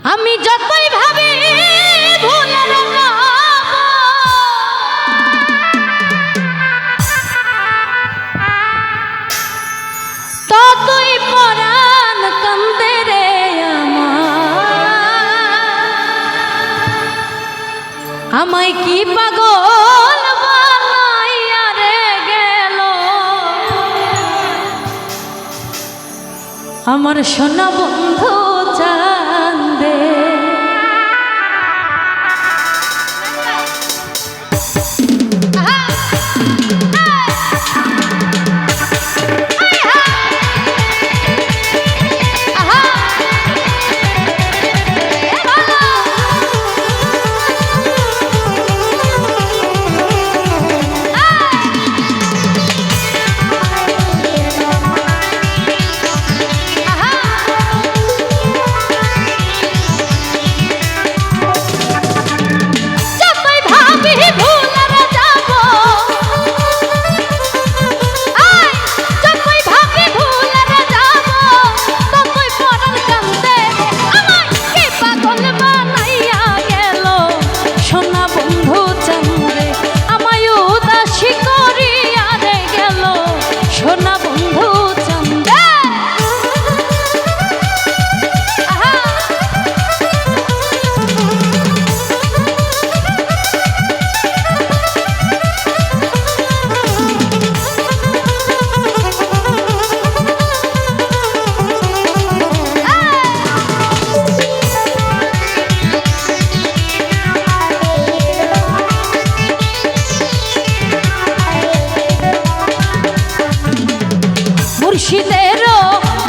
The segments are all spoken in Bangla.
আমি যতই ভাবি ভুলের ততই পরাণ কান্দে রে আমায় কি পাগল বানাইয়া রে গেল আমার সোনা বন্ধু চাঁদে। মুর্শিদেরও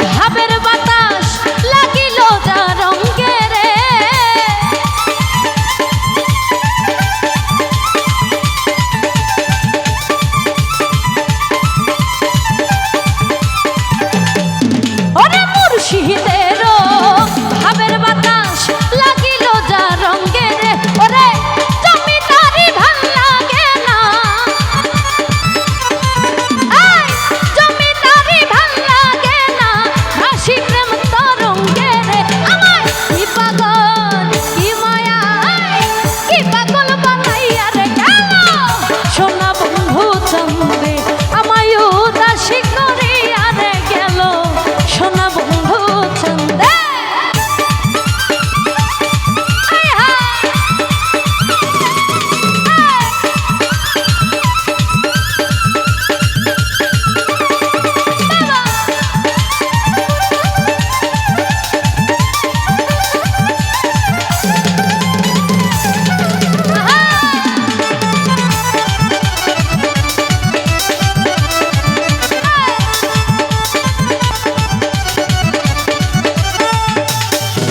ভাবের বাতাস লাগিল যা রঙে রে ওরে মুর্শিদেরও ভাবের বাতাস লাগিল যা রঙে রে ওরে জমিদারি ভাল লাগে না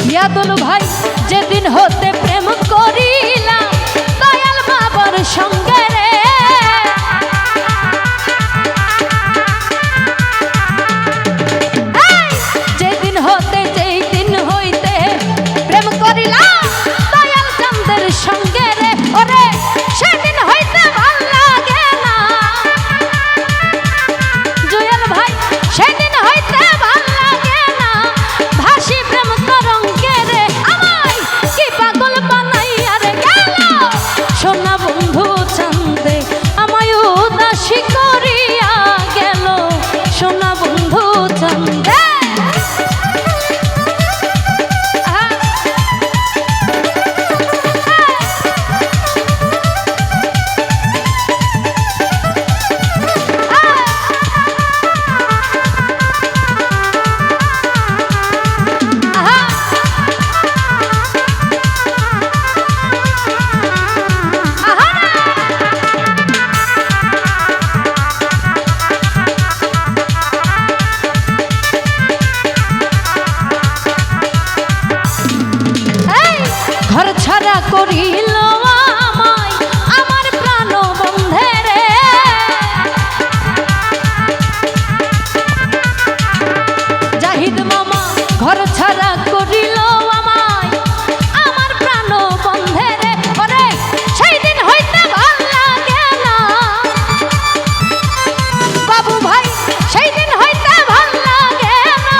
ইয়াদুল ভাই যেদিন হতে প্রেম করিলাম দয়াল বাবার সঙ্গে রে যেদিন হতে যেই দিন হইতে প্রেম করিলাম দয়াল চাঁদের সঙ্গে রে ওরে সেদিন হইতে ভাল লাগে না জয়াল ভাই সেদিন হইতে ভাল লাগে না ভাসি প্রেম তরঙ্গে রে আমায় কি পাগল বানাইয়া রে গেল সোনা বন্ধু চাঁদে আমায় উদাসী করিয়া গেল সোনা বন্ধু চাঁদে। ঘর ছাড়া করিল আমায় আমার প্রাণ বন্ধে রে জাহিদ মামা ঘর ছাড়া করিল আমায় আমার প্রাণ বন্ধে রে ওরে সেই দিন হইতে ভাল লাগে না বাবু ভাই সেই দিন হইতে ভাল লাগে না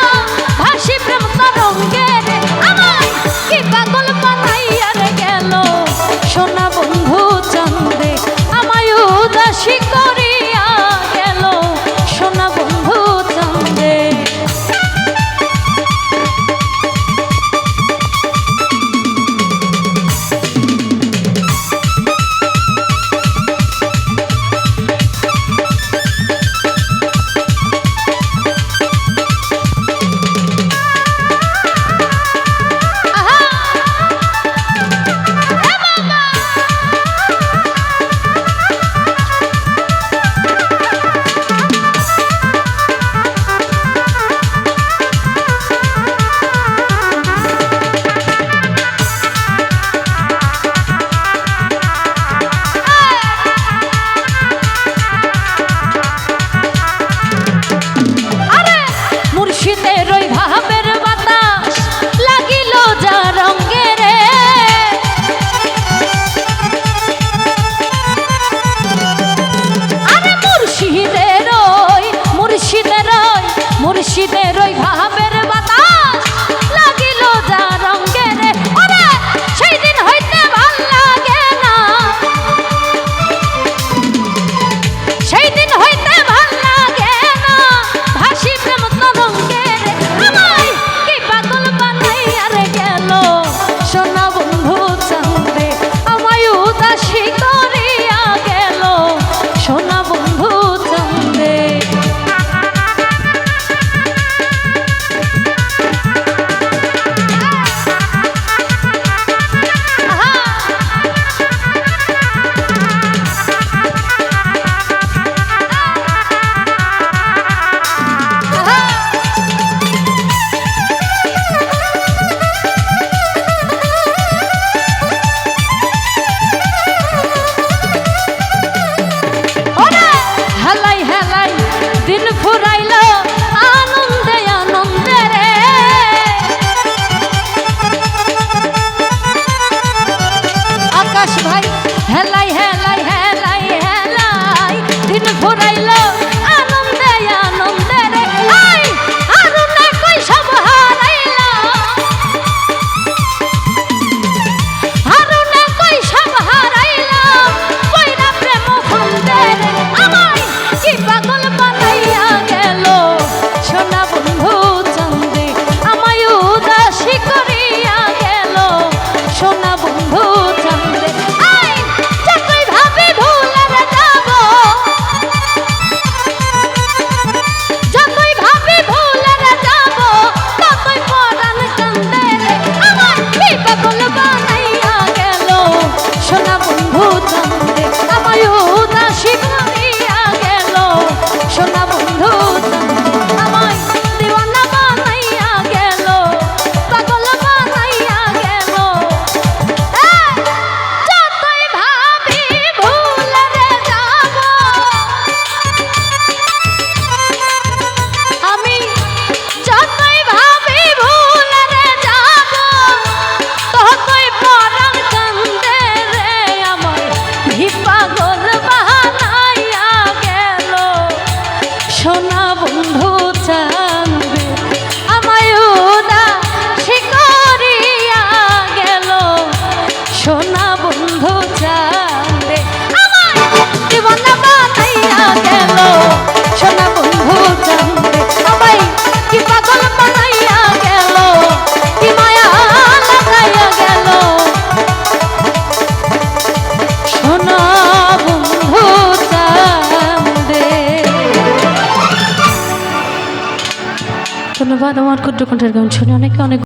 ভাসি প্রেম তরঙ্গে রে আমায় কি শোনো বন্ধু চাঁদে। ধন্যবাদ। আমার ক্ষুদ্র কণ্ঠের গান শুনে অনেকে অনেক